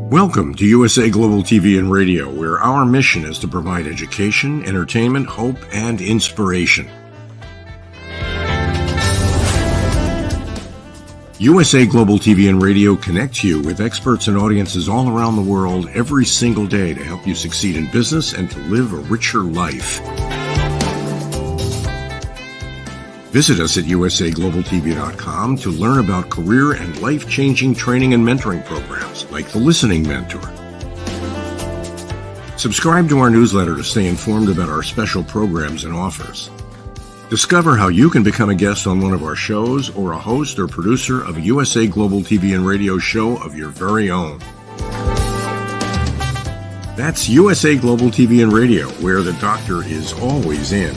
Welcome to USA Global TV and Radio, where our mission is to provide education, entertainment, hope, and inspiration. USA Global TV and Radio connects you with experts and audiences all around the world every single day to help you succeed in business and to live a richer life. Visit us at usaglobaltv.com to learn about career and life-changing training and mentoring programs like the Listening Mentor. Subscribe to our newsletter to stay informed about our special programs and offers. Discover how you can become a guest on one of our shows or a host or producer of a USA Global TV and Radio show of your very own. That's USA Global TV and Radio, where the doctor is always in.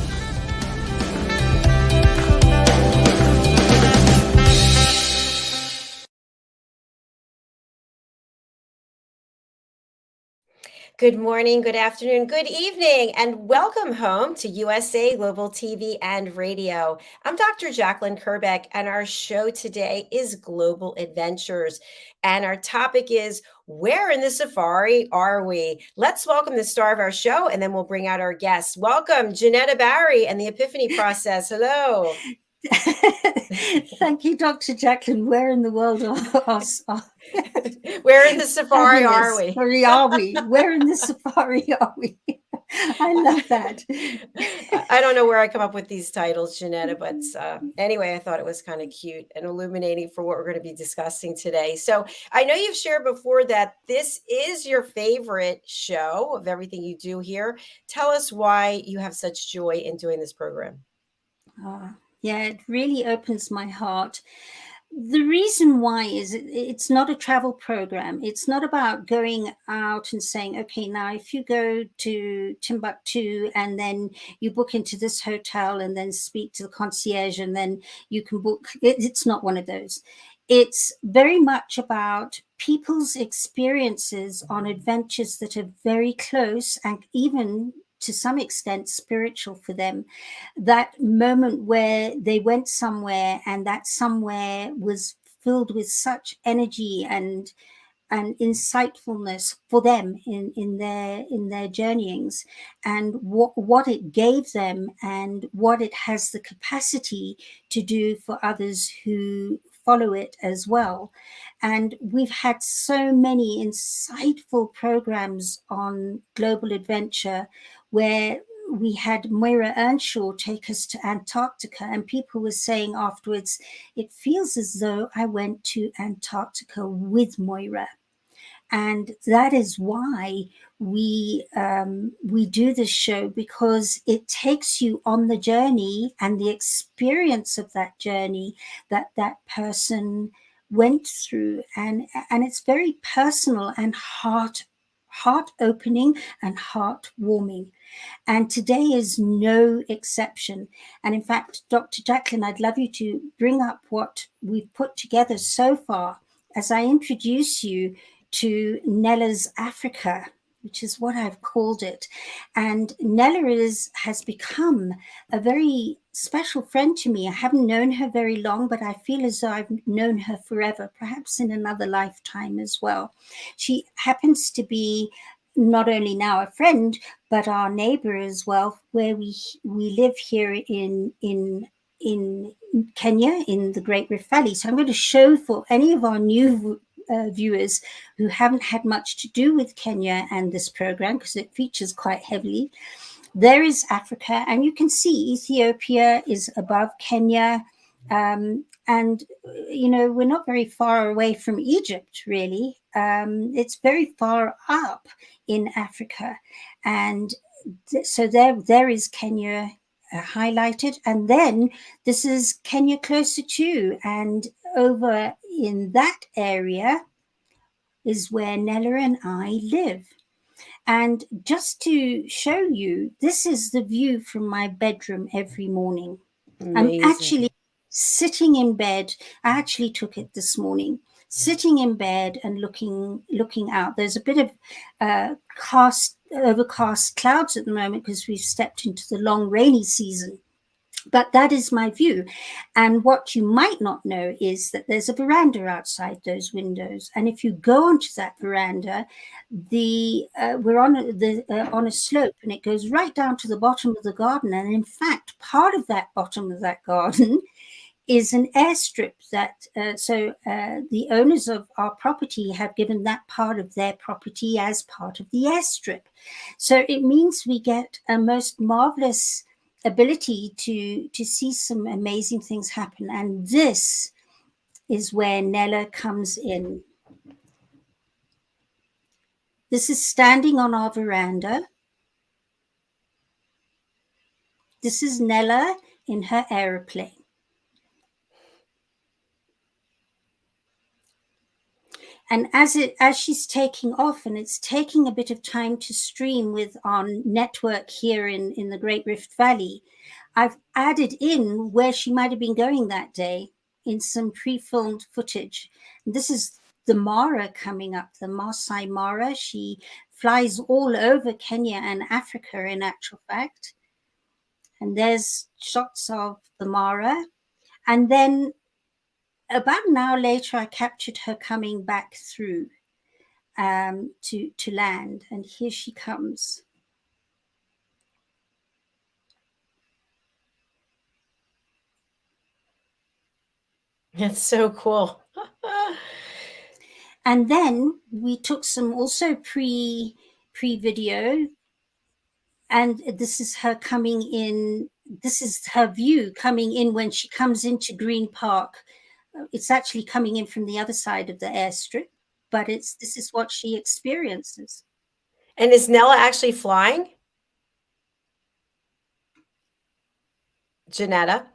Good morning, good afternoon, good evening, and welcome home to USA Global TV and Radio. I'm Dr. Jacalyn Kerbeck, and our show today is Global Adventures. And our topic is, where in the safari are we? Let's welcome the star of our show, and then we'll bring out our guests. Welcome, JenettaBarry and the Epiphany process. Hello. Thank you, Dr. Jacalyn. Where in the world are where in the safari are we? Where are we? Where in the safari are we? I love that. I don't know where I come up with these titles, Janetta, but anyway, I thought it was kind of cute and illuminating for what we're going to be discussing today. So I know you've shared before that this is your favorite show of everything you do here. Tell us why you have such joy in doing this program. Yeah, it really opens my heart. The reason why is it's not a travel program. It's not about going out and saying, okay, now if you go to Timbuktu and then you book into this hotel and then speak to the concierge and then you can book. It's not one of those. It's very much about people's experiences on adventures that are very close and even to some extent spiritual for them. That moment where they went somewhere and that somewhere was filled with such energy and insightfulness for them in their journeyings, and what it gave them and what it has the capacity to do for others who follow it as well. And we've had so many insightful programs on Global Adventure where we had Moira Earnshaw take us to Antarctica, and people were saying afterwards, it feels as though I went to Antarctica with Moira. And that is why we do this show, because it takes you on the journey and the experience of that journey that person went through. And it's very personal and heart-opening and heart-warming. And today is no exception. And in fact, Dr. Jacalyn, I'd love you to bring up what we've put together so far as I introduce you to Nella's Africa, which is what I've called it. And Nella has become a very special friend to me. I haven't known her very long, but I feel as though I've known her forever, perhaps in another lifetime as well. She happens to be not only now a friend, but our neighbor as well, where we live here in Kenya, in the Great Rift Valley. So I'm going to show for any of our new viewers who haven't had much to do with Kenya and this program, because it features quite heavily. There is Africa, and you can see Ethiopia is above Kenya. And, you know, we're not very far away from Egypt, really. It's very far up in Africa. And so there is Kenya highlighted. And then this is Kenya closer to, and over in that area is where Nella and I live. And just to show you, this is the view from my bedroom every morning. Amazing. I'm actually sitting in bed. I actually took it this morning, sitting in bed and looking out. There's a bit of overcast clouds at the moment because we've stepped into the long rainy season. But that is my view. And what you might not know is that there's a veranda outside those windows. And if you go onto that veranda, we're on a slope, and it goes right down to the bottom of the garden. And in fact, part of that bottom of that garden is an airstrip that the owners of our property have given that part of their property as part of the airstrip. So it means we get a most marvelous ability to see some amazing things happen. And this is where Nella comes in. This is standing on our veranda. This is Nella in her aeroplane. And as she's taking off, and it's taking a bit of time to stream with our network here in the Great Rift Valley, I've added in where she might have been going that day in some pre-filmed footage. And this is the Mara coming up, the Maasai Mara. She flies all over Kenya and Africa, in actual fact. And there's shots of the Mara. And then about an hour later, I captured her coming back through to land. And here she comes. It's so cool. And then we took some also pre-video. And this is her coming in. This is her view coming in when she comes into Green Park. It's actually coming in from the other side of the airstrip, but this is what she experiences. And is Nella actually flying? Jenetta?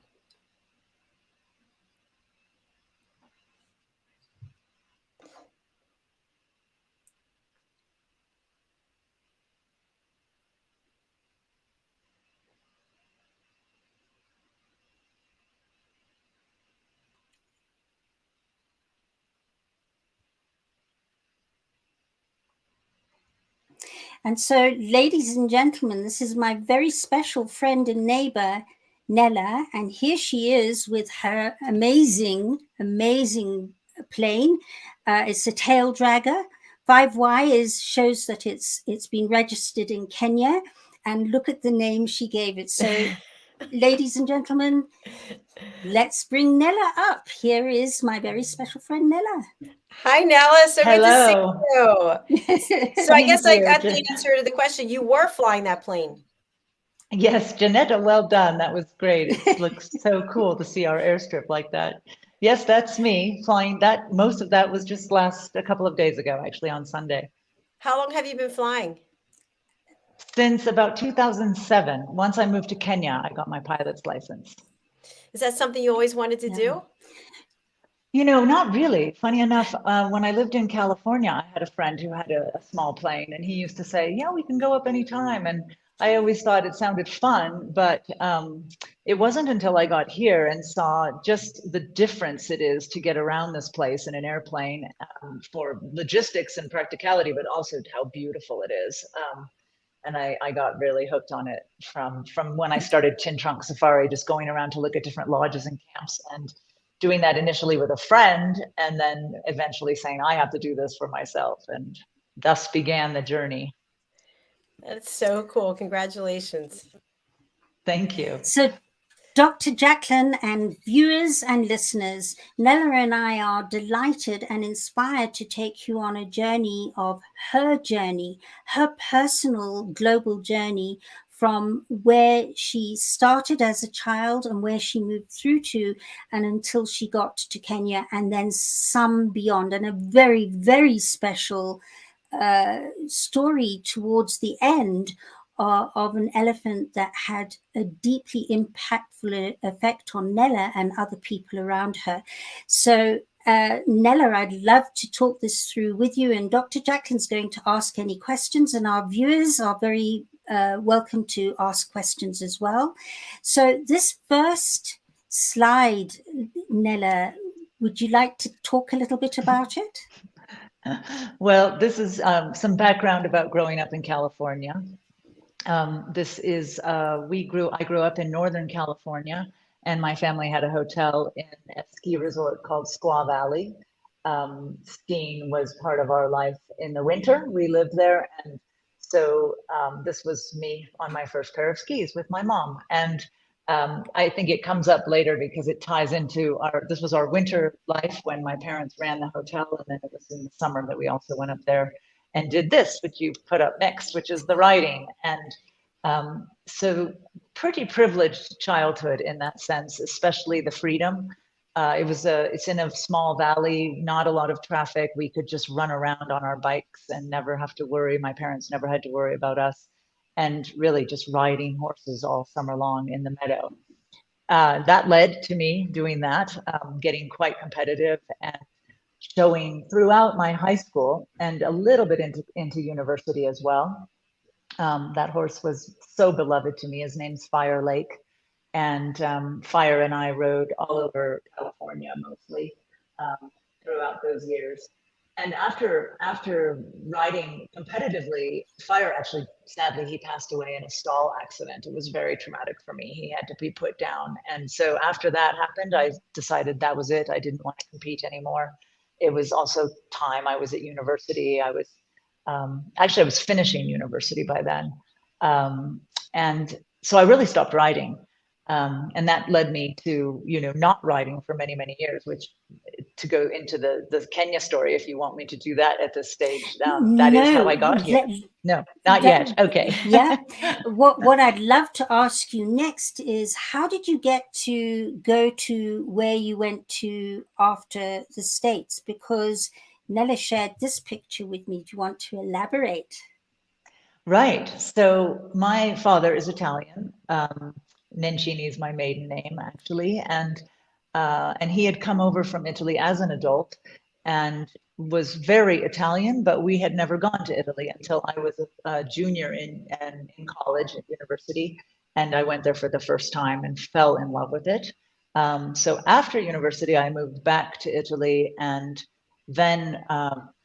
And so, ladies and gentlemen, this is my very special friend and neighbor, Nella. And here she is with her amazing, amazing plane. It's a tail dragger. 5Y shows that it's been registered in Kenya. And look at the name she gave it. So, ladies and gentlemen, let's bring Nella up. Here is my very special friend, Nella. Hi, Nella. So Hello. good to see you. So I guess I got the answer to the question. You were flying that plane. Yes, Jenetta, well done. That was great. It looks so cool to see our airstrip like that. Yes, that's me flying that. Most of that was just a couple of days ago, actually, on Sunday. How long have you been flying? Since about 2007. Once I moved to Kenya, I got my pilot's license. Is that something you always wanted to do? You know, not really. Funny enough, when I lived in California, I had a friend who had a small plane, and he used to say, yeah, we can go up anytime. And I always thought it sounded fun, but it wasn't until I got here and saw just the difference it is to get around this place in an airplane for logistics and practicality, but also how beautiful it is. And I got really hooked on it from when I started Tin Trunk Safari, just going around to look at different lodges and camps, and doing that initially with a friend, and then eventually saying, I have to do this for myself. And thus began the journey. That's so cool. Congratulations. Thank you. So, Dr. JACALYN and viewers and listeners, Nella and I are delighted and inspired to take you on a journey of her personal global journey, from where she started as a child and where she moved through to, and until she got to Kenya, and then some beyond, and a very, very special story towards the end of an elephant that had a deeply impactful effect on Nella and other people around her. So Nella, I'd love to talk this through with you, and Dr. JACALYN's going to ask any questions, and our viewers are very welcome to ask questions as well. So this first slide, Nella, would you like to talk a little bit about it? Well, this is some background about growing up in California. This is, I grew up in Northern California, and my family had a hotel in a ski resort called Squaw Valley. Skiing was part of our life in the winter. We lived there. And so this was me on my first pair of skis with my mom. And I think it comes up later because it ties into this was our winter life when my parents ran the hotel. And then it was in the summer that we also went up there and did this, which you put up next, which is the riding. And so pretty privileged childhood in that sense, especially the freedom. It's in a small valley, not a lot of traffic. We could just run around on our bikes and never have to worry. My parents never had to worry about us, and really just riding horses all summer long in the meadow. That led to me doing that, getting quite competitive and showing throughout my high school and a little bit into university as well. That horse was so beloved to me. His name's Fire Lake. And Fire and I rode all over California mostly throughout those years. And after riding competitively, Fire actually, sadly, he passed away in a stall accident. It was very traumatic for me. He had to be put down. And so after that happened, I decided that was it. I didn't want to compete anymore. It was also time. I was at university. I was finishing university by then. And so I really stopped riding. And that led me to, not riding for many, many years, which to go into the Kenya story, if you want me to do that at this stage, that is how I got here. No, not yet. Okay. Yeah. What I'd love to ask you next is, how did you get to go to where you went to after the States? Because Nella shared this picture with me. Do you want to elaborate? Right. So my father is Italian. Nencini is my maiden name, actually, and he had come over from Italy as an adult and was very Italian, but we had never gone to Italy until I was a junior in college at university, and I went there for the first time and fell in love with it. So after university, I moved back to Italy and then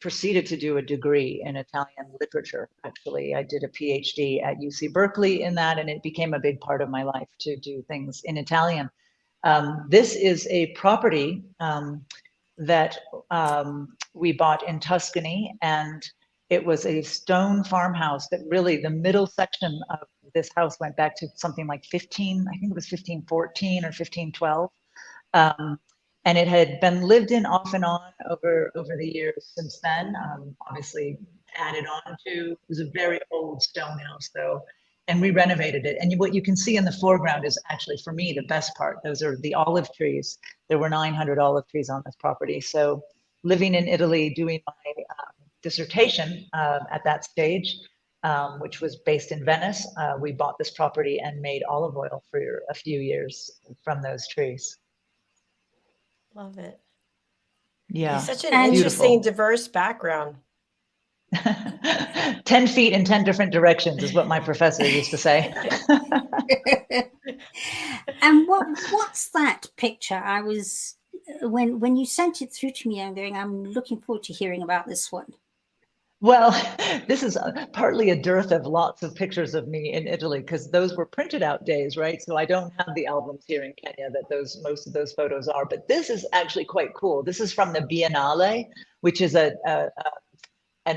proceeded to do a degree in Italian literature. Actually, I did a PhD at UC Berkeley in that, and it became a big part of my life to do things in Italian. This is a property that we bought in Tuscany, and it was a stone farmhouse that really, the middle section of this house went back to something like 1514 or 1512. And it had been lived in off and on over the years since then. Obviously added on to. It was a very old stone house though, and we renovated it. And what you can see in the foreground is actually, for me, the best part. Those are the olive trees. There were 900 olive trees on this property. So living in Italy, doing my dissertation at that stage, which was based in Venice, we bought this property and made olive oil for a few years from those trees. Love it. Yeah. Such an interesting, diverse background. 10 feet in 10 different directions is what my professor used to say. And what's that picture? I was, when you sent it through to me, I'm looking forward to hearing about this one. Well, this is partly a dearth of lots of pictures of me in Italy, because those were printed out days, right? So I don't have the albums here in Kenya that most of those photos are, but this is actually quite cool. This is from the Biennale, which is an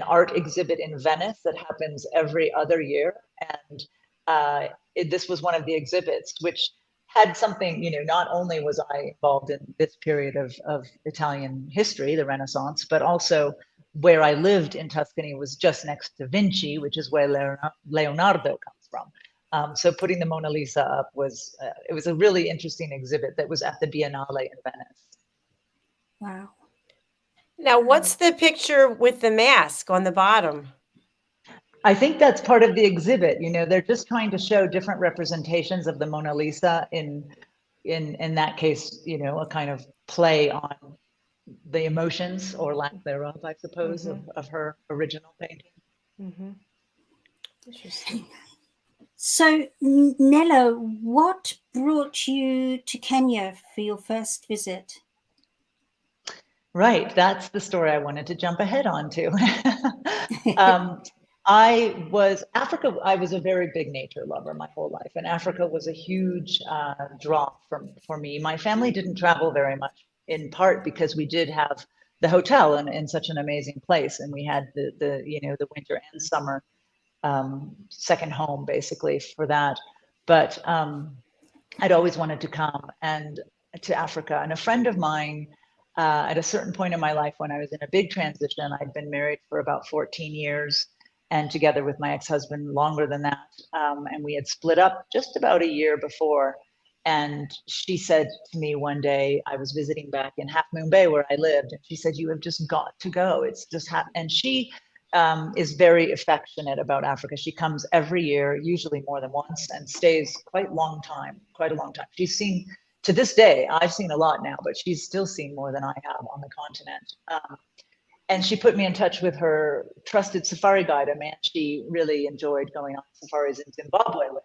art exhibit in Venice that happens every other year. And this was one of the exhibits, which had something, not only was I involved in this period of Italian history, the Renaissance, but also where I lived in Tuscany was just next to Vinci, which is where Leonardo comes from. So putting the Mona Lisa up was a really interesting exhibit that was at the Biennale in Venice. Wow. Now, what's the picture with the mask on the bottom? I think that's part of the exhibit. They're just trying to show different representations of the Mona Lisa in that case, a kind of play on the emotions or lack thereof, I suppose, of her original painting. Mm-hmm. Interesting. So, Nella, what brought you to Kenya for your first visit? Right, that's the story I wanted to jump ahead onto. Africa, I was a very big nature lover my whole life, and Africa was a huge draw for me. My family didn't travel very much, in part because we did have the hotel in such an amazing place, and we had the winter and summer second home basically for that. But I'd always wanted to come and to Africa, and a friend of mine at a certain point in my life when I was in a big transition, I'd been married for about 14 years and together with my ex-husband longer than that. And we had split up just about a year before. And she said to me one day, I was visiting back in Half Moon Bay where I lived, and she said, "You have just got to go. It's just and she is very affectionate about Africa. She comes every year, usually more than once, and stays quite a long time. She's seen, to this day, I've seen a lot now, but she's still seen more than I have on the continent. And she put me in touch with her trusted safari guide, a man she really enjoyed going on safaris in Zimbabwe with.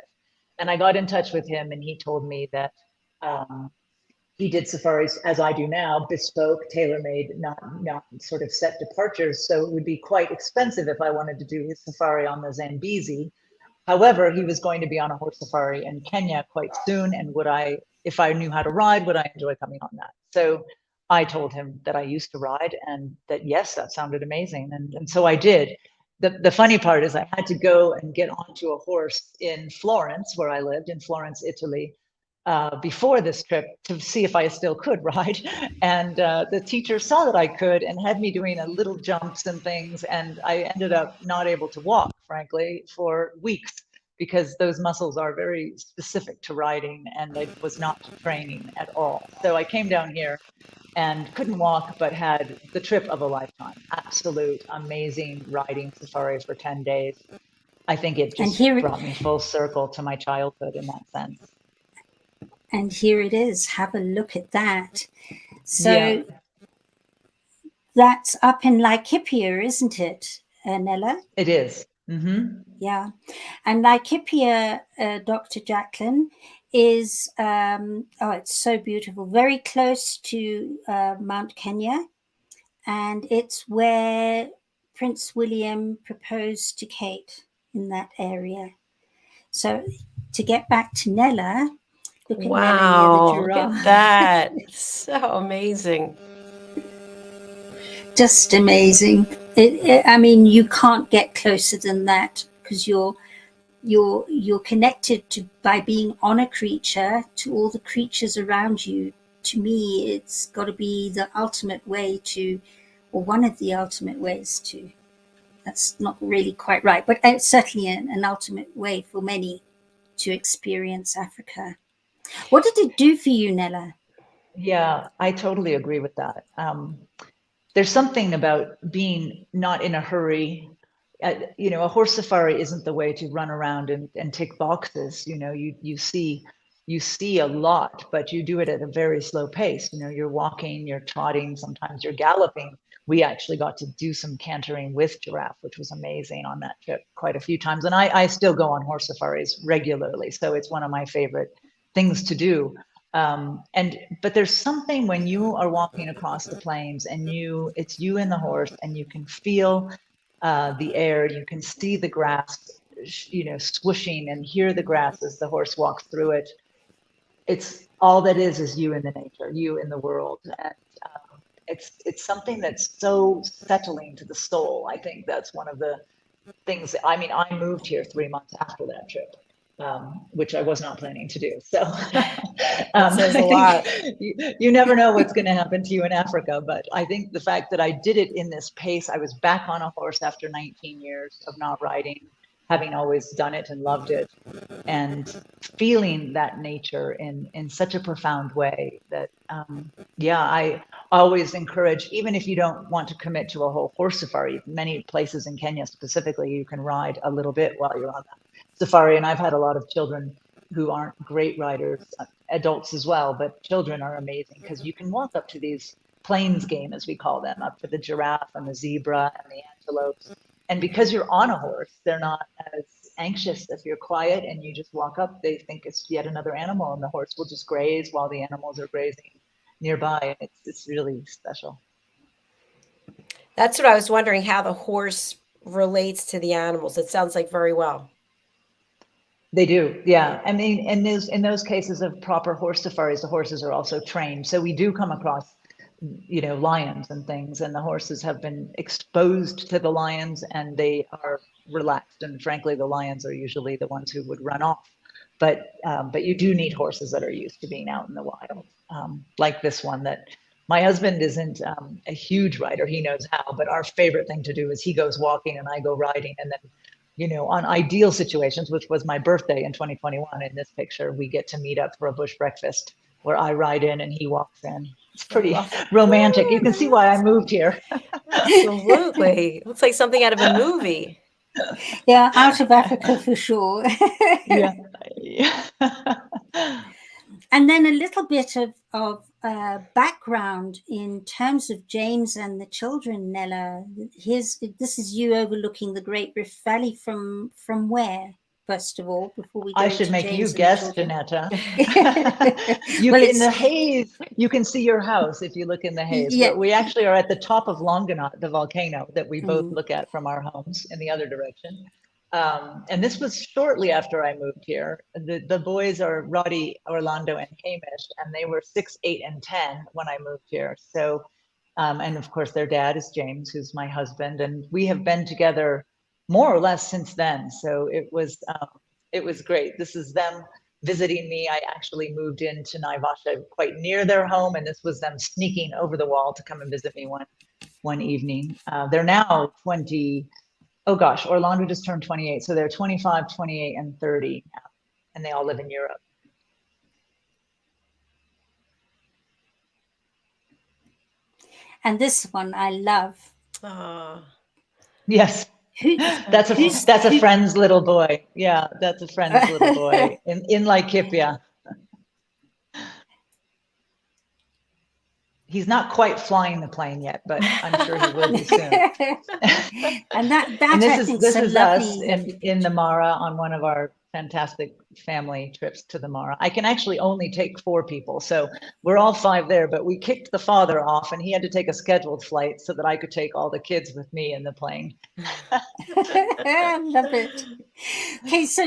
And I got in touch with him, and he told me that he did safaris, as I do now, bespoke, tailor-made, not sort of set departures. So it would be quite expensive if I wanted to do his safari on the Zambezi. However, he was going to be on a horse safari in Kenya quite soon, and if I knew how to ride, would I enjoy coming on that? So I told him that I used to ride, and that yes, that sounded amazing, and so I did. The funny part is I had to go and get onto a horse in Florence, where I lived, in Florence, Italy, before this trip to see if I still could ride. And the teacher saw that I could and had me doing a little jumps and things. And I ended up not able to walk, frankly, for weeks, because those muscles are very specific to riding, and I was not training at all. So I came down here and couldn't walk, but had the trip of a lifetime. Absolute amazing riding safari for 10 days. I think it just brought me full circle to my childhood in that sense. And here it is. Have a look at that. So that's up in Laikipia, isn't it, Nella? It is. Mm-hmm. Yeah. And Laikipia, Dr. Jacalyn, is, it's so beautiful, very close to Mount Kenya. And it's where Prince William proposed to Kate, in that area. So to get back to Nella, look at wow, Nella, the giraffe. Look at that. So amazing. Just amazing. I mean, you can't get closer than that, because you're connected by being on a creature to all the creatures around you. To me, it's got to be the ultimate way to, or one of the ultimate ways to. That's not really quite right, but it's certainly an ultimate way for many to experience Africa. What did it do for you, Nella? Yeah, I totally agree with that. There's something about being not in a hurry. A horse safari isn't the way to run around and tick boxes. You see a lot, but you do it at a very slow pace. You're walking, you're trotting, sometimes you're galloping. We actually got to do some cantering with giraffe, which was amazing on that trip quite a few times. And I still go on horse safaris regularly, so it's one of my favorite things to do. But there's something when you are walking across the plains and it's you and the horse, and you can feel the air, you can see the grass, swooshing, and hear the grass as the horse walks through it. It's all that is you in the nature, you in the world. And it's something that's so settling to the soul. I think that's one of the things. I moved here 3 months after that trip. Which I was not planning to do. So says a lot. You never know what's going to happen to you in Africa. But I think the fact that I did it in this pace, I was back on a horse after 19 years of not riding, having always done it and loved it, and feeling that nature in such a profound way that, I always encourage, even if you don't want to commit to a whole horse safari, many places in Kenya specifically, you can ride a little bit while you're on that safari. And I've had a lot of children who aren't great riders, adults as well, but children are amazing, because you can walk up to these plains game, as we call them, up to the giraffe and the zebra and the antelopes. And because you're on a horse, they're not as anxious if you're quiet and you just walk up. They think it's yet another animal, and the horse will just graze while the animals are grazing nearby. It's really special. That's what I was wondering, how the horse relates to the animals. It sounds like very well. They do, yeah. I mean, in those cases of proper horse safaris, the horses are also trained. So we do come across, lions and things, and the horses have been exposed to the lions and they are relaxed. And frankly, the lions are usually the ones who would run off. But you do need horses that are used to being out in the wild, like this one that my husband isn't a huge rider. He knows how, but our favorite thing to do is he goes walking and I go riding, and then on ideal situations, which was my birthday in 2021, in this picture, we get to meet up for a bush breakfast where I ride in and he walks in. It's pretty romantic. You can see why I moved here. Absolutely. Looks like something out of a movie. Yeah, out of Africa for sure. Yeah. And then a little bit of background in terms of James and the children, Nella. This is you overlooking the Great Rift Valley from where, first of all, before we go I should to make James you and the guess, children? Janetta. Well, In the haze, you can see your house if you look in the haze. Yeah. We actually are at the top of Longonot, the volcano that we both look at from our homes in the other direction. And this was shortly after I moved here. The boys are Roddy, Orlando, and Hamish, and they were 6, 8, and 10 when I moved here. So, and of course, their dad is James, who's my husband, and we have been together more or less since then. So it was great. This is them visiting me. I actually moved into Naivasha quite near their home, and this was them sneaking over the wall to come and visit me one evening. They're now 20. Oh gosh, Orlando just turned 28. So they're 25, 28, and 30 now, and they all live in Europe. And this one I love. Yes. That's a friend's little boy. Yeah, that's a friend's little boy in Laikipia. He's not quite flying the plane yet, but I'm sure he will be soon. And and this is us lovely in the Mara on one of our fantastic family trips to the Mara. I can actually only take 4 people, so we're all 5 there, but we kicked the father off and he had to take a scheduled flight so that I could take all the kids with me in the plane. I love it. Okay, so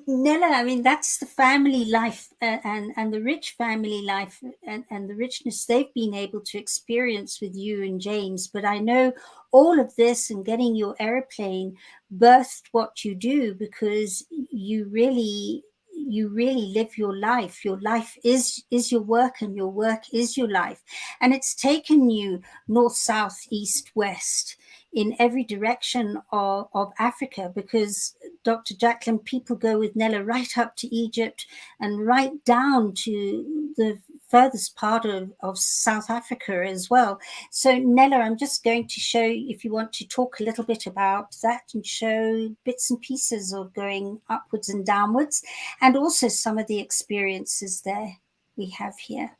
Nella, I mean, that's the family life and the rich family life and the richness they've been able to experience with you and James. But I know all of this and getting your airplane birthed what you do, because you really live your life. Your life is your work, and your work is your life. And it's taken you north, south, east, west, in every direction of Africa, because Dr. Jacalyn, people go with Nella right up to Egypt and right down to the furthest part of South Africa as well. So Nella, I'm just going to show, if you want to talk a little bit about that and show bits and pieces of going upwards and downwards, and also some of the experiences there we have here.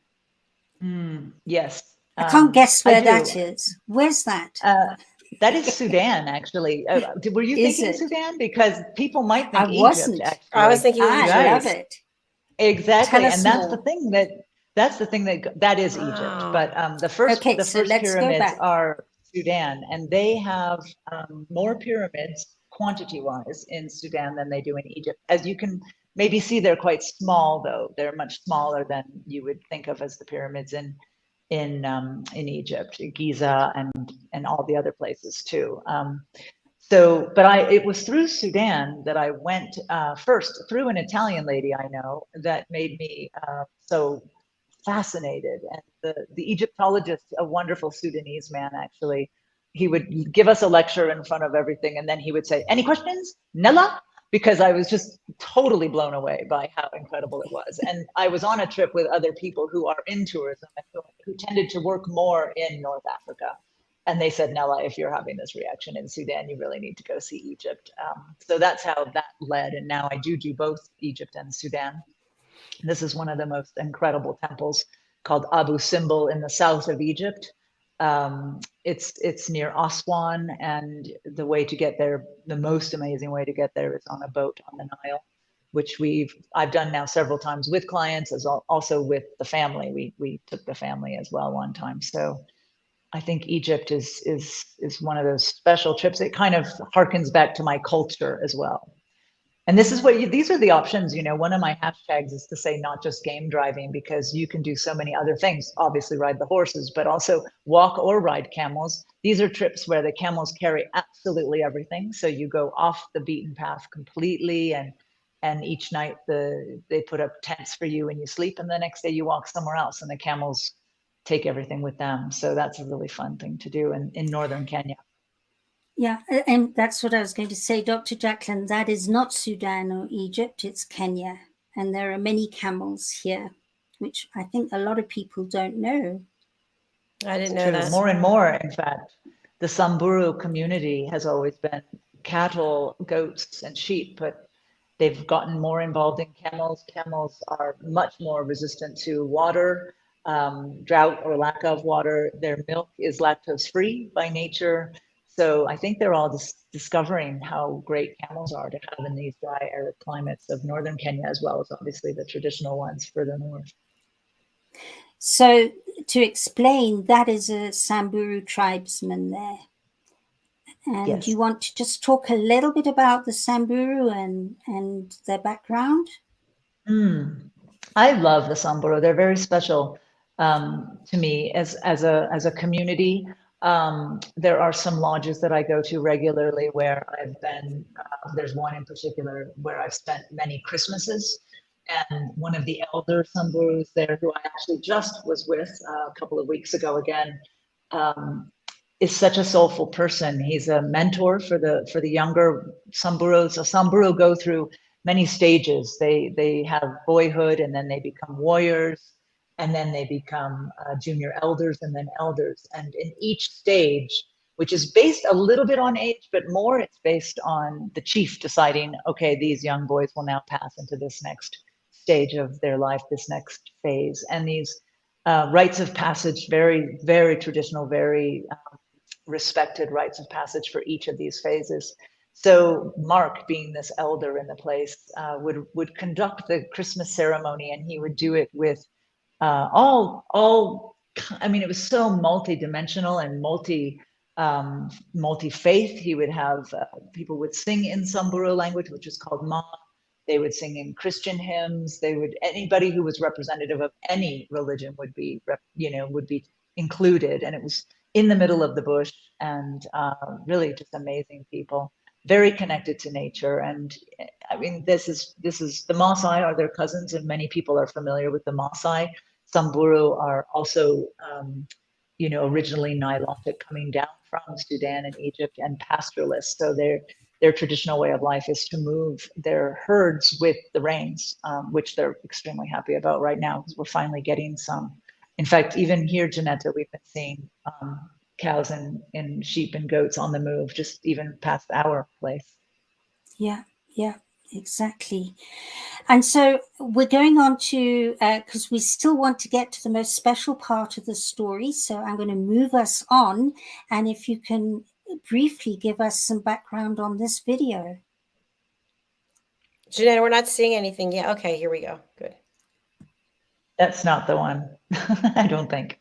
Yes. I can't guess where that is. Where's that? That is Sudan, actually. Were you thinking Sudan? Because people might think Egypt. Wasn't. Actually. I was thinking Egypt. I love it. Exactly, and that's more. the thing that is Egypt. But the first pyramids are Sudan, and they have more pyramids quantity-wise in Sudan than they do in Egypt. As you can maybe see, they're quite small, though. They're much smaller than you would think of as the pyramids in Egypt, Giza, and all the other places too. But it was through Sudan that I went first through an Italian lady I know that made me so fascinated. And the Egyptologist, a wonderful Sudanese man, actually, he would give us a lecture in front of everything, and then he would say, "Any questions, Nella?" Because I was just totally blown away by how incredible it was. And I was on a trip with other people who are in tourism and who tended to work more in North Africa. And they said, "Nella, if you're having this reaction in Sudan, you really need to go see Egypt." So that's how that led. And now I do both Egypt and Sudan. This is one of the most incredible temples called Abu Simbel in the south of Egypt. It's near Aswan, and the way to get there, the most amazing way to get there, is on a boat on the Nile, which I've done now several times with clients, as also with the family. We took the family as well one time. So I think Egypt is one of those special trips. It kind of harkens back to my culture as well. And this is these are the options. One of my hashtags is to say not just game driving, because you can do so many other things. Obviously ride the horses, but also walk or ride camels. These are trips where the camels carry absolutely everything. So you go off the beaten path completely, and each night they put up tents for you and you sleep, and the next day you walk somewhere else and the camels take everything with them. So that's a really fun thing to do in northern Kenya. Yeah, and that's what I was going to say, Dr. Jacalyn. That is not Sudan or Egypt, it's Kenya. And there are many camels here, which I think a lot of people don't know. I didn't know that. More and more, in fact. The Samburu community has always been cattle, goats, and sheep, but they've gotten more involved in camels. Camels are much more resistant to water, drought or lack of water. Their milk is lactose-free by nature. So I think they're all discovering how great camels are to have in these dry, arid climates of northern Kenya, as well as obviously the traditional ones further north. So to explain, that is a Samburu tribesman there. And Yes. you want to just talk a little bit about the Samburu and their background? I love the Samburu. They're very special to me as a community. There are some lodges that I go to regularly where I've been. There's one in particular where I've spent many Christmases, and one of the elder Samburus there, who I actually just was with a couple of weeks ago again, is such a soulful person. He's a mentor for the younger Samburus. So Samburu go through many stages. They have boyhood, and then they become warriors, and then they become junior elders, and then elders. And in each stage, which is based a little bit on age, but more it's based on the chief deciding, okay, these young boys will now pass into this next stage of their life, this next phase. And these rites of passage, very, very traditional, very respected rites of passage for each of these phases. So Mark, being this elder in the place, would conduct the Christmas ceremony, and he would do it with I mean, it was so multi-dimensional and multi-faith. He would have people would sing in Samburu language, which is called Ma. They would sing in Christian hymns. Anybody who was representative of any religion would be included. And it was in the middle of the bush, and really just amazing people, very connected to nature. And I mean, this is the Maasai are their cousins, and many people are familiar with the Maasai. Samburu are also, originally Nilotic, coming down from Sudan and Egypt, and pastoralists. So their traditional way of life is to move their herds with the rains, which they're extremely happy about right now, because we're finally getting some. In fact, even here, Jenetta, we've been seeing cows and sheep and goats on the move, just even past our place. Yeah, exactly. And so we're going on to, because we still want to get to the most special part of the story. So I'm going to move us on. And if you can briefly give us some background on this video. Jenetta, we're not seeing anything yet. Okay, here we go. Good. That's not the one, I don't think.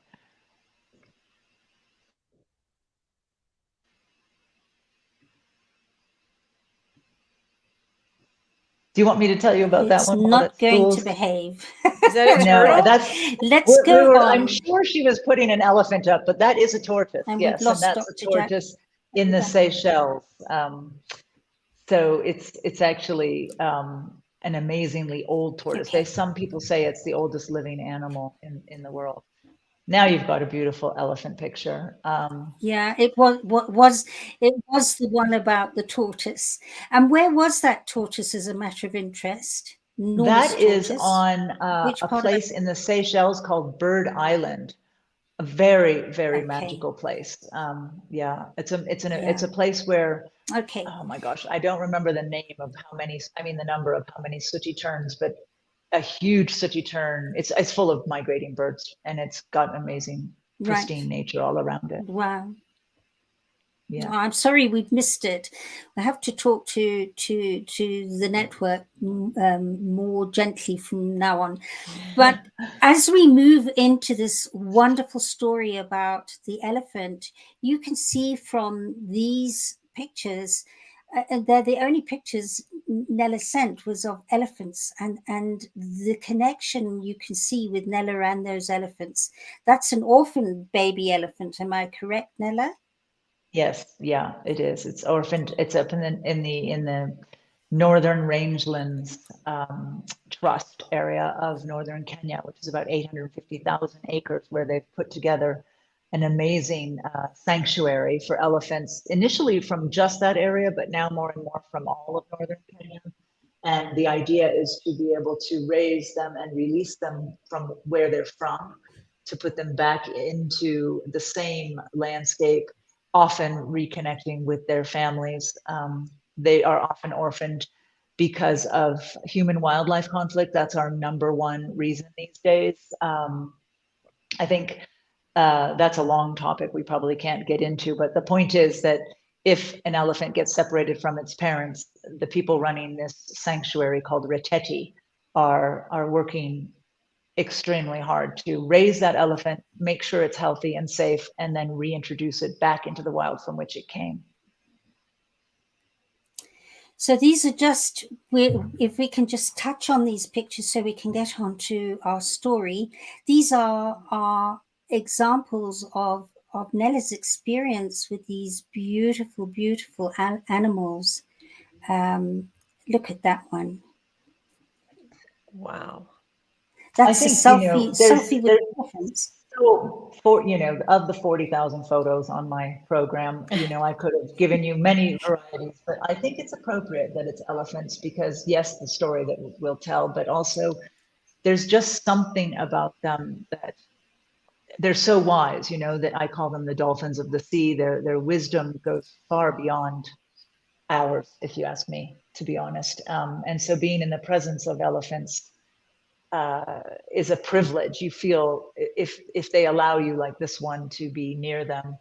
Do you want me to tell you about that one? It's not going to behave. Is that a turtle? No, Let's go on. I'm sure she was putting an elephant up, but that is a tortoise. And yes, and that's a tortoise in the Seychelles. So it's actually an amazingly old tortoise. Okay. Some people say it's the oldest living animal in the world. Now you've got a beautiful elephant picture. Yeah, it was the one about the tortoise. And where was that tortoise, as a matter of interest? That is on a place in the Seychelles called Bird Island. A very, very magical place. Yeah, it's a place where. Okay. Oh my gosh, I don't remember the name of the number of how many sooty terns, but a huge sooty tern. It's full of migrating birds, and it's got amazing pristine nature all around it. Wow. Yeah. I'm sorry we've missed it. I have to talk to the network more gently from now on. But as we move into this wonderful story about the elephant, you can see from these pictures, and they're the only pictures Nella sent was of elephants, and the connection you can see with Nella and those elephants. That's an orphan baby elephant. Am I correct, Nella? Yes, yeah, it is. It's orphaned. It's up in the northern rangelands trust area of northern Kenya, which is about 850,000 acres, where they've put together an amazing sanctuary for elephants, initially from just that area, but now more and more from all of northern Kenya. And the idea is to be able to raise them and release them from where they're from, to put them back into the same landscape, often reconnecting with their families. They are often orphaned because of human wildlife conflict. That's our number one reason these days. I think that's a long topic we probably can't get into, but the point is that if an elephant gets separated from its parents, the people running this sanctuary called Reteti are working extremely hard to raise that elephant, make sure it's healthy and safe, and then reintroduce it back into the wild from which it came. So these are just, if we can just touch on these pictures so we can get on to our story. These are examples of Nella's experience with these beautiful, beautiful animals. Look at that one. Wow. That's a selfie with elephants. So, of the 40,000 photos on my program, I could have given you many varieties, but I think it's appropriate that it's elephants because, yes, the story that we'll tell, but also there's just something about them that they're so wise, that I call them the dolphins of the sea. Their wisdom goes far beyond ours, if you ask me, to be honest. And so being in the presence of elephants is a privilege. You feel if they allow you, like this one, to be near them,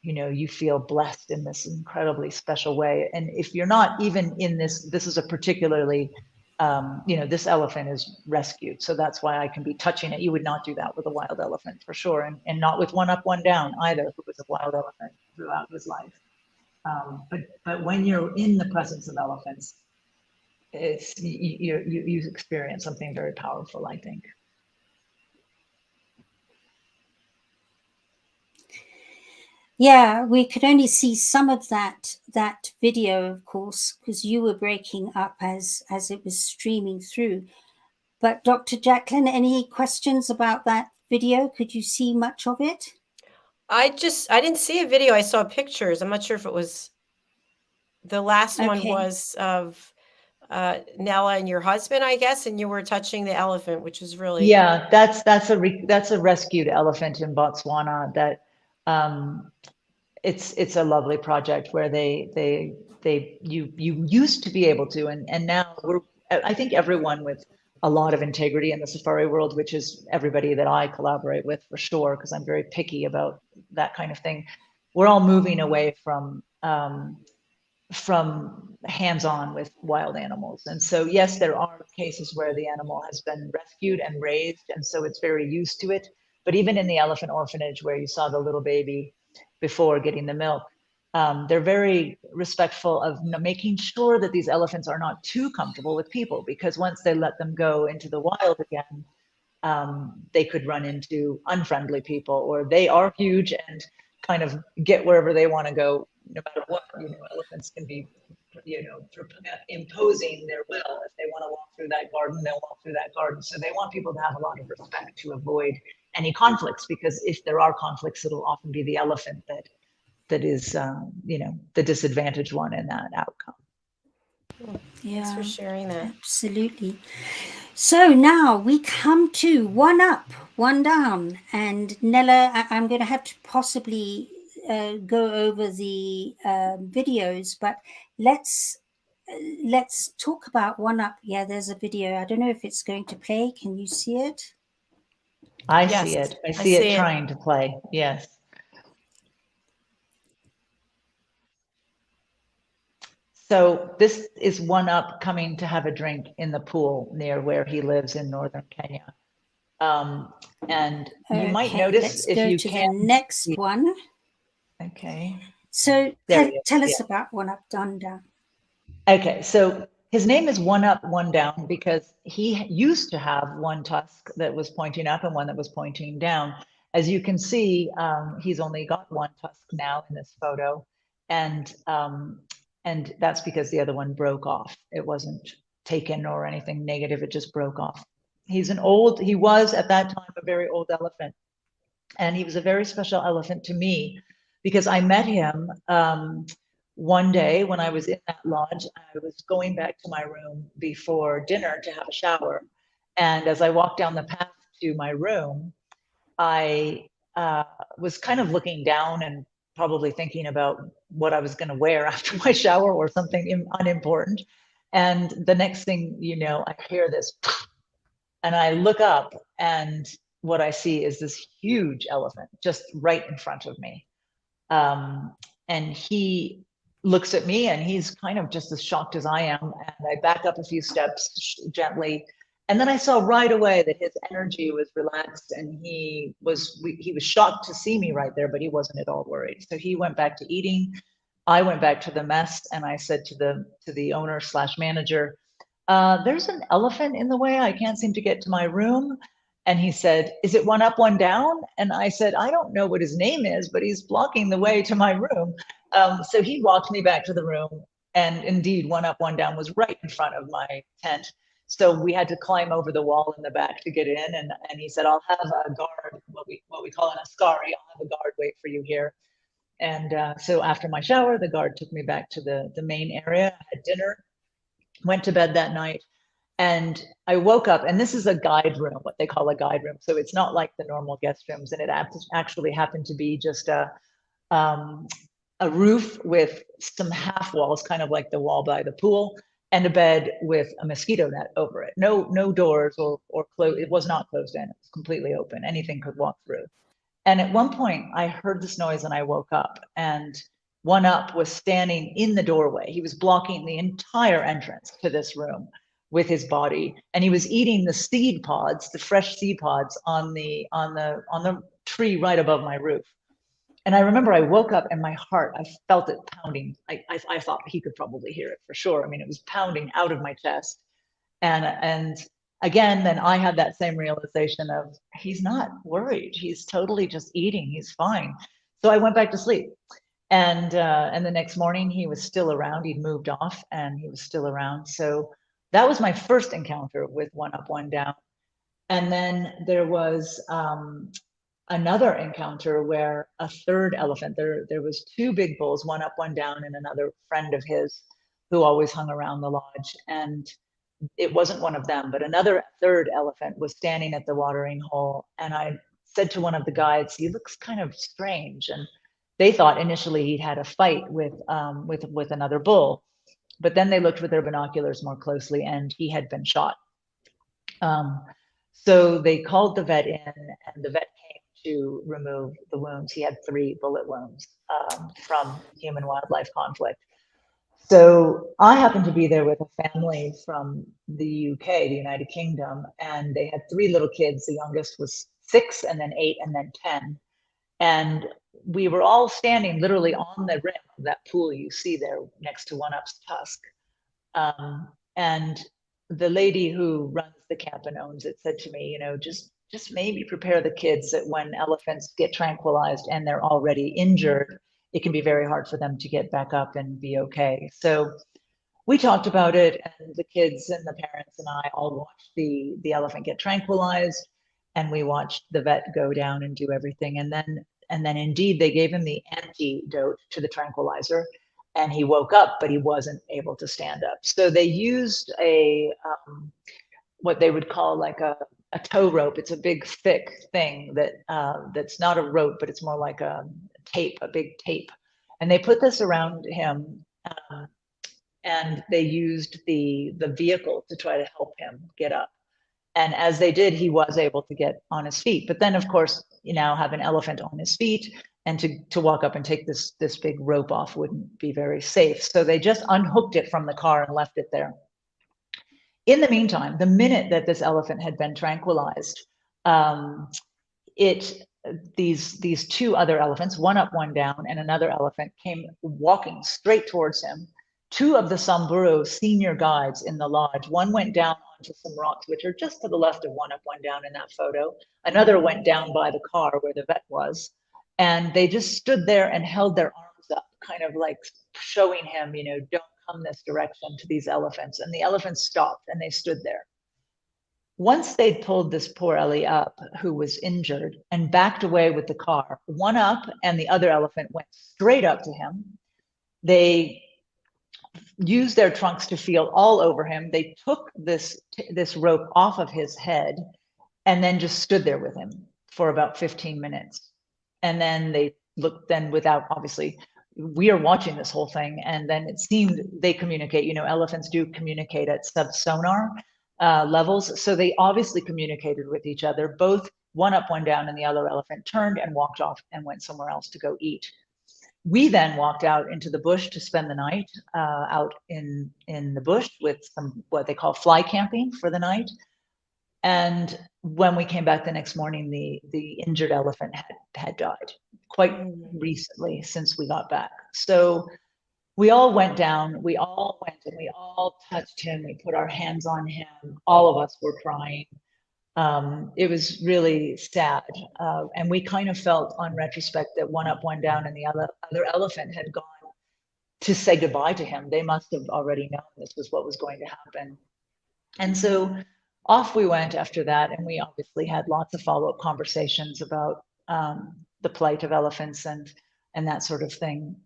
you feel blessed in this incredibly special way. And if you're not even in this is a particularly, this elephant is rescued. So that's why I can be touching it. You would not do that with a wild elephant for sure. And not with one up, one down either, who was a wild elephant throughout his life. But when you're in the presence of elephants, you experience something very powerful, I think. Yeah, we could only see some of that video, of course, because you were breaking up as it was streaming through. But Dr. Jacalyn, any questions about that video? Could you see much of it? I didn't see a video. I saw pictures. I'm not sure if it was the last one was of Nella and your husband, I guess, and you were touching the elephant, which is really that's a rescued elephant in Botswana. That it's a lovely project where you used to be able to, and now I think everyone with a lot of integrity in the safari world, which is everybody that I collaborate with for sure, because I'm very picky about that kind of thing. We're all moving away from hands-on with wild animals. And so, yes, there are cases where the animal has been rescued and raised, and so it's very used to it. But even in the elephant orphanage where you saw the little baby before getting the milk, they're very respectful of making sure that these elephants are not too comfortable with people, because once they let them go into the wild again, they could run into unfriendly people, or they are huge and kind of get wherever they want to go, no matter what. Elephants can be, imposing their will. If they want to walk through that garden, they'll walk through that garden. So they want people to have a lot of respect to avoid any conflicts, because if there are conflicts, it'll often be the elephant that is, the disadvantaged one in that outcome. Yeah, thanks for sharing that. Absolutely. So now we come to one up, one down, and Nella, I'm going to have to possibly go over the videos, but let's talk about one up. Yeah, there's a video. I don't know if it's going to play. Can you see it? I see it. I see it trying to play. Yes. So this is One Up coming to have a drink in the pool near where he lives in northern Kenya. And you might Okay, notice let's if go you to can. the next one. Okay. So There he is. tell us Yeah. about One Up, One Down. Okay, so his name is One Up, One Down because he used to have one tusk that was pointing up and one that was pointing down. As you can see, he's only got one tusk now in this photo, and that's because the other one broke off. It wasn't taken or anything negative; it just broke off. He was at that time a very old elephant, and he was a very special elephant to me because I met him one day when I was in that lodge. I was going back to my room before dinner to have a shower. And as I walked down the path to my room, I was kind of looking down and probably thinking about what I was going to wear after my shower or something unimportant. And the next thing you know, I hear this, and I look up, and what I see is this huge elephant just right in front of me. And he looks at me, and he's kind of just as shocked as I am. And I back up a few steps gently. And then I saw right away that his energy was relaxed, and he was shocked to see me right there, but he wasn't at all worried. So he went back to eating. I went back to the mess, and I said to the owner / manager, there's an elephant in the way. I can't seem to get to my room. And he said, is it One Up, One Down? And I said, I don't know what his name is, but he's blocking the way to my room. So he walked me back to the room. And indeed, One Up, One Down was right in front of my tent. So we had to climb over the wall in the back to get in. And he said, I'll have a guard, what we call an askari. I'll have a guard wait for you here. And so after my shower, the guard took me back to the main area, had dinner, went to bed that night. And I woke up, and this is a guide room, what they call a guide room. So it's not like the normal guest rooms. And it actually happened to be just a roof with some half walls, kind of like the wall by the pool, and a bed with a mosquito net over it. No doors or closed. It was not closed in. It was completely open. Anything could walk through. And at one point, I heard this noise, and I woke up, and One Up was standing in the doorway. He was blocking the entire entrance to this room with his body, and he was eating the seed pods, the fresh seed pods on the tree right above my roof. And I remember I woke up, and my heart, I felt it pounding. I thought he could probably hear it for sure. I mean, it was pounding out of my chest. And again, then I had that same realization of he's not worried. He's totally just eating. He's fine. So I went back to sleep. And the next morning he was still around. He'd moved off, and he was still around. So that was my first encounter with One Up, One Down. And then there was another encounter where a third elephant, there was two big bulls, One Up, One Down, and another friend of his who always hung around the lodge. And it wasn't one of them, but another third elephant was standing at the watering hole. And I said to one of the guides, he looks kind of strange. And they thought initially he'd had a fight with another bull. But then they looked with their binoculars more closely, and he had been shot. So they called the vet in, and the vet came to remove the wounds. He had 3 bullet wounds from human-wildlife conflict. So I happened to be there with a family from the UK, the United Kingdom, and they had 3 little kids. The youngest was 6, and then 8, and then 10. And we were all standing literally on the rim of that pool you see there next to One Up's tusk. And the lady who runs the camp and owns it said to me, just maybe prepare the kids that when elephants get tranquilized and they're already injured, it can be very hard for them to get back up and be okay. So we talked about it, and the kids and the parents and I all watched the elephant get tranquilized, and we watched the vet go down and do everything. And then indeed they gave him the antidote to the tranquilizer, and he woke up, but he wasn't able to stand up. So they used what they would call like a tow rope. It's a big thick thing that's not a rope, but it's more like a big tape. And they put this around him, and they used the vehicle to try to help him get up. And as they did, he was able to get on his feet. But then, of course, you now have an elephant on his feet, and to walk up and take this big rope off wouldn't be very safe. So they just unhooked it from the car and left it there. In the meantime, the minute that this elephant had been tranquilized, these two other elephants, one up, one down, and another elephant came walking straight towards him. Two of the Samburu senior guides in the lodge, one went down onto some rocks, which are just to the left of one up, one down in that photo. Another went down by the car where the vet was. And they just stood there and held their arms up, kind of like showing him, don't come this direction to these elephants. And the elephants stopped and they stood there. Once they'd pulled this poor Ellie up, who was injured, and backed away with the car, one up and the other elephant went straight up to him. They used their trunks to feel all over him. They took this rope off of his head and then just stood there with him for about 15 minutes. And then they looked, without, obviously, we are watching this whole thing. And then it seemed they communicate, elephants do communicate at subsonar levels. So they obviously communicated with each other, both one up, one down, and the other elephant turned and walked off and went somewhere else to go eat. We then walked out into the bush to spend the night out in the bush with some, what they call fly camping for the night. And when we came back the next morning, the injured elephant had died quite recently since we got back. So we all went down, we all went and we all touched him. We put our hands on him. All of us were crying. It was really sad. And we kind of felt on retrospect that one up, one down, and the other elephant had gone to say goodbye to him. They must have already known this was what was going to happen. And so off we went after that. And we obviously had lots of follow-up conversations about the plight of elephants and that sort of thing.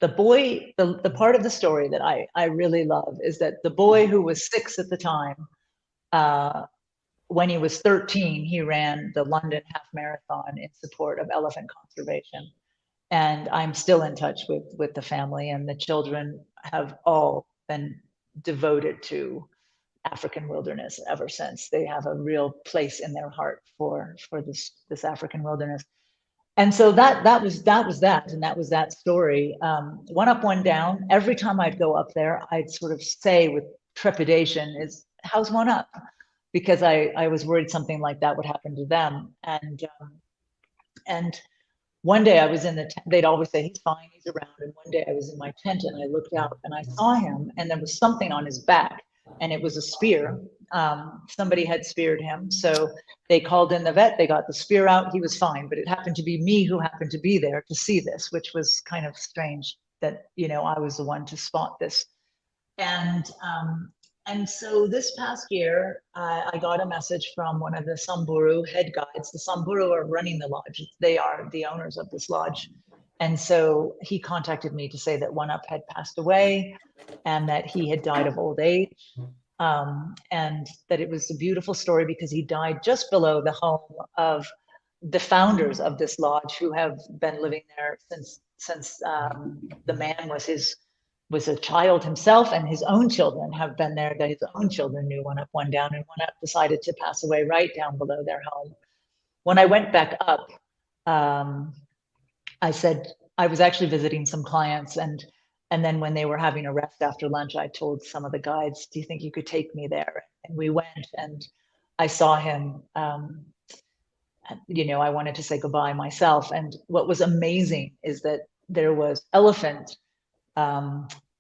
The part of the story that I really love is that the boy who was 6 at the time, when he was 13, he ran the London Half Marathon in support of elephant conservation. And I'm still in touch with the family, and the children have all been devoted to African wilderness ever since. They have a real place in their heart for this African wilderness. And so that was that story. One up, one down. Every time I'd go up there, I'd sort of say with trepidation, how's one up? Because I was worried something like that would happen to them. And one day I was in the tent. They'd always say, he's fine, he's around. And one day I was in my tent and I looked out and I saw him, and there was something on his back, and it was a spear. Somebody had speared him. So they called in the vet, they got the spear out, he was fine. But it happened to be me who happened to be there to see this, which was kind of strange that, I was the one to spot this. And so this past year, I got a message from one of the Samburu head guides. The Samburu are running the lodge. They are the owners of this lodge. And so he contacted me to say that one up had passed away and that he had died of old age. And that it was a beautiful story because he died just below the home of the founders of this lodge, who have been living there since the man was a child himself, and his own children have been there, that his own children knew one up, one down, and one up decided to pass away right down below their home. When I went back up, I said, I was actually visiting some clients, and then when they were having a rest after lunch, I told some of the guides, do you think you could take me there? And we went, and I saw him. I wanted to say goodbye myself. And what was amazing is that there was elephant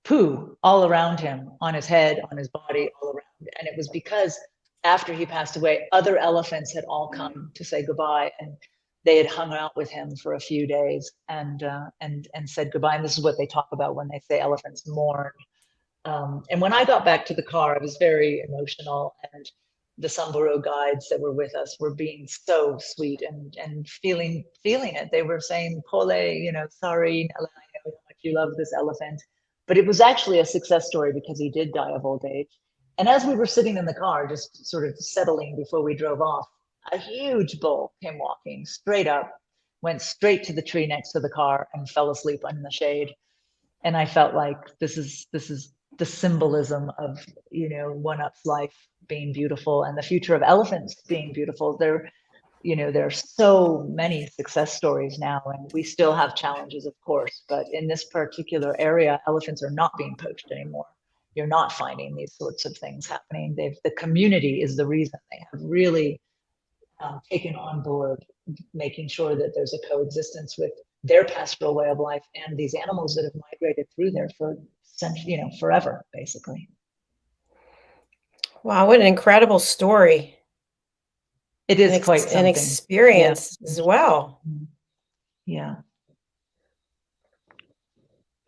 poo all around him, on his head, on his body, all around. And it was because after he passed away, other elephants had all come to say goodbye, and they had hung out with him for a few days and said goodbye. And this is what they talk about when they say elephants mourn. And when I got back to the car, I was very emotional, and the Samburu guides that were with us were being so sweet and feeling it. They were saying, Pole, sorry, Nella, I know how much you love this elephant. But it was actually a success story because he did die of old age. And as we were sitting in the car, just sort of settling before we drove off, a huge bull came walking straight up, went straight to the tree next to the car and fell asleep in the shade. And I felt like this is the symbolism of, one up's life being beautiful and the future of elephants being beautiful. you know, there are so many success stories now, and we still have challenges, of course, but in this particular area, elephants are not being poached anymore. You're not finding these sorts of things happening. The community is the reason. They have really taken on board making sure that there's a coexistence with their pastoral way of life and these animals that have migrated through there for centuries, you know, forever, basically. Wow, what an incredible story. It is quite something. An experience as well. Yeah.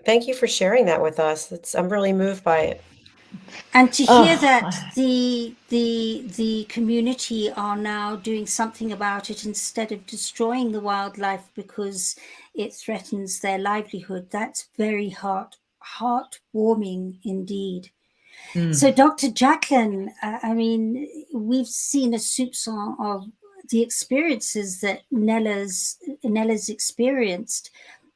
Thank you for sharing that with us. I'm really moved by it. And to hear that the community are now doing something about it instead of destroying the wildlife because it threatens their livelihood, that's very heartwarming indeed. So Dr. Jacalyn, I mean, we've seen a soupçon of the experiences that Nella's experienced,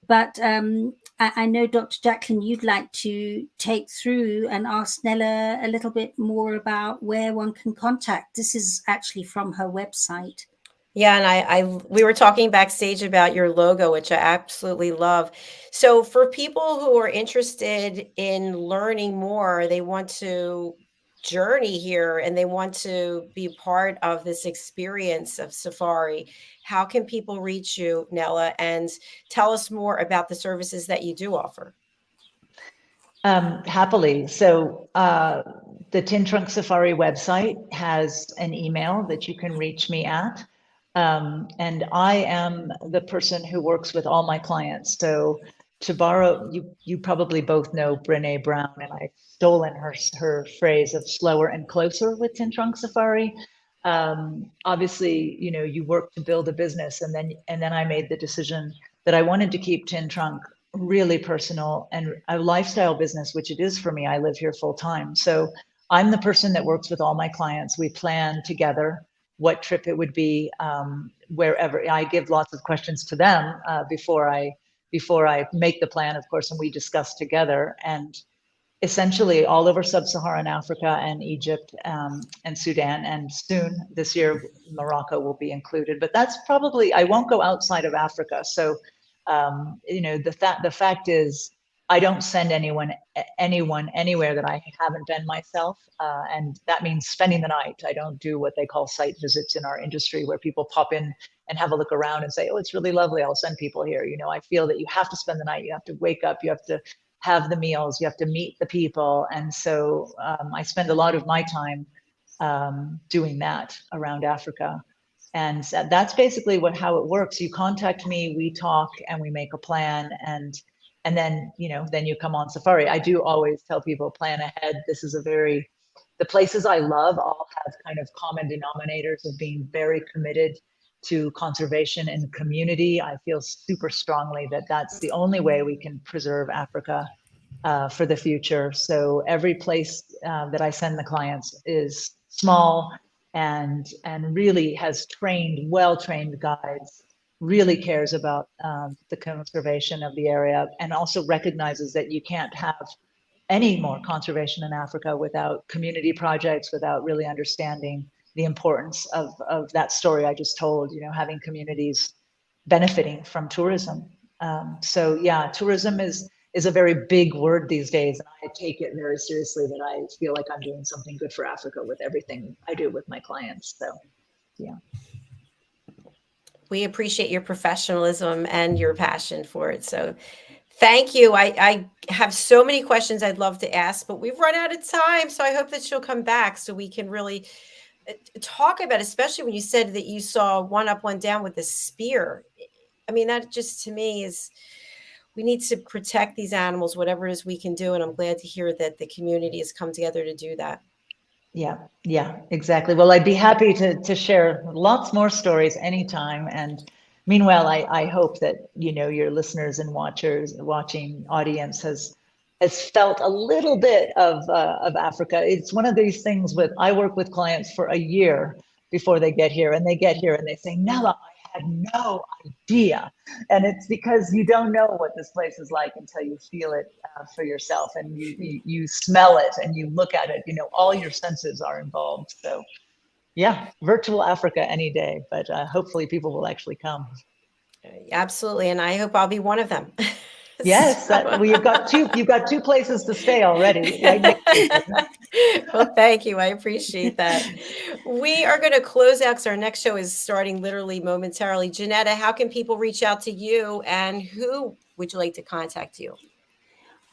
but I know, Dr. Jacalyn, you'd like to take through and ask Nella a little bit more about where one can contact. This is actually from her website. Yeah, and we were talking backstage about your logo, which I absolutely love. So for people who are interested in learning more, they want to journey here and they want to be part of this experience of safari, how can people reach you, Nella, and tell us more about the services that you do offer? Happily. So the Tin Trunk Safari website has an email that you can reach me at. And I am the person who works with all my clients. So to borrow, you probably both know Brené Brown, and I've stolen her phrase of slower and closer with Tin Trunk Safari. Obviously, you know, you work to build a business, and then I made the decision that I wanted to keep Tin Trunk really personal and a lifestyle business, which it is for me. I live here full time. So I'm the person that works with all my clients. We plan together what trip it would be, wherever. I give lots of questions to them before I make the plan, of course, and we discuss together. And essentially all over sub-Saharan Africa and Egypt and Sudan, and soon this year Morocco will be included. But that's probably, I won't go outside of Africa. So you know, the fact is, I don't send anyone anywhere that I haven't been myself, and that means spending the night. I don't do what they call site visits in our industry, where people pop in and have a look around and say, "Oh, it's really lovely. I'll send people here." You know, I feel that you have to spend the night. You have to wake up. You have to have the meals. You have to meet the people, and so I spend a lot of my time doing that around Africa. And that's basically how it works. You contact me, we talk, and we make a plan, and then, you know, then you come on safari. I do always tell people, plan ahead. This is the places I love all have kind of common denominators of being very committed to conservation and community. I feel super strongly that that's the only way we can preserve Africa for the future. So every place that I send the clients is small and really has well-trained guides, really cares about the conservation of the area, and also recognizes that you can't have any more conservation in Africa without community projects, without really understanding the importance of that story I just told, you know, having communities benefiting from tourism. So yeah, tourism is a very big word these days, and I take it very seriously, that I feel like I'm doing something good for Africa with everything I do with my clients. So yeah. We appreciate your professionalism and your passion for it. So thank you. I have so many questions I'd love to ask, but we've run out of time. So I hope that she'll come back so we can really talk about, especially when you said that you saw one up, one down with a spear. I mean, that just to me is, we need to protect these animals, whatever it is we can do. And I'm glad to hear that the community has come together to do that. Yeah, exactly. Well, I'd be happy to share lots more stories anytime. And meanwhile, I hope that, you know, your listeners and watching audience has felt a little bit of Africa. It's one of these things I work with clients for a year before they get here, and they get here and they say, "Nella, I had no idea." And it's because you don't know what this place is like until you feel it for yourself, and you smell it and you look at it. You know, all your senses are involved. So Yeah, virtual Africa any day, but hopefully people will actually come. Absolutely, and I hope I'll be one of them. Yes, well, you've got two places to stay already. Right. Well, thank you. I appreciate that. We are going to close out because our next show is starting literally momentarily. Jenetta, how can people reach out to you, and who would you like to contact you?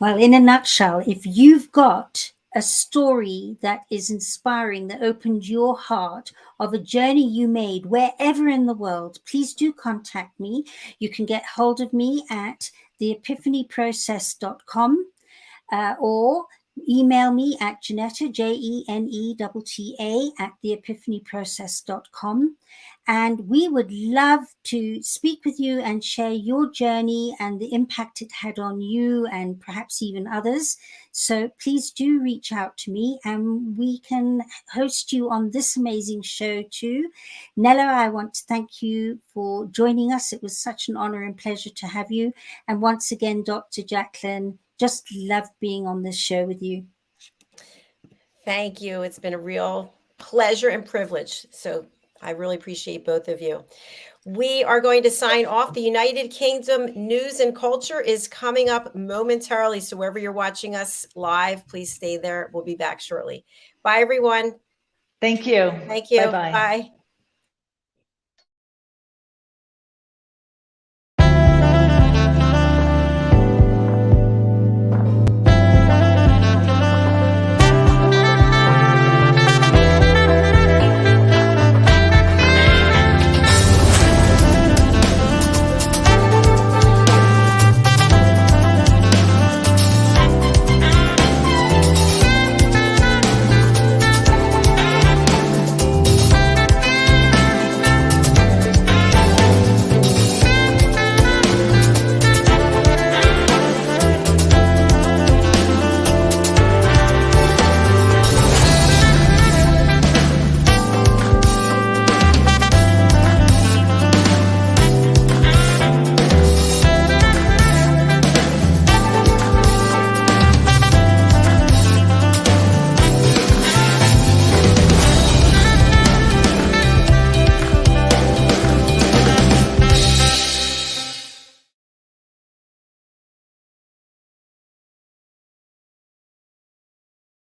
Well, in a nutshell, if you've got a story that is inspiring, that opened your heart, of a journey you made wherever in the world, please do contact me. You can get hold of me at theepiphanyprocess.com or email me at Jenetta, JENETTA, at theepiphanyprocess.com. And we would love to speak with you and share your journey and the impact it had on you and perhaps even others. So please do reach out to me and we can host you on this amazing show too. Nella, I want to thank you for joining us. It was such an honor and pleasure to have you. And once again, Dr. Jacalyn, just love being on this show with you. Thank you. It's been a real pleasure and privilege. So I really appreciate both of you. We are going to sign off. The United Kingdom News and Culture is coming up momentarily. So wherever you're watching us live, please stay there. We'll be back shortly. Bye, everyone. Thank you. Thank you. Bye-bye. Bye.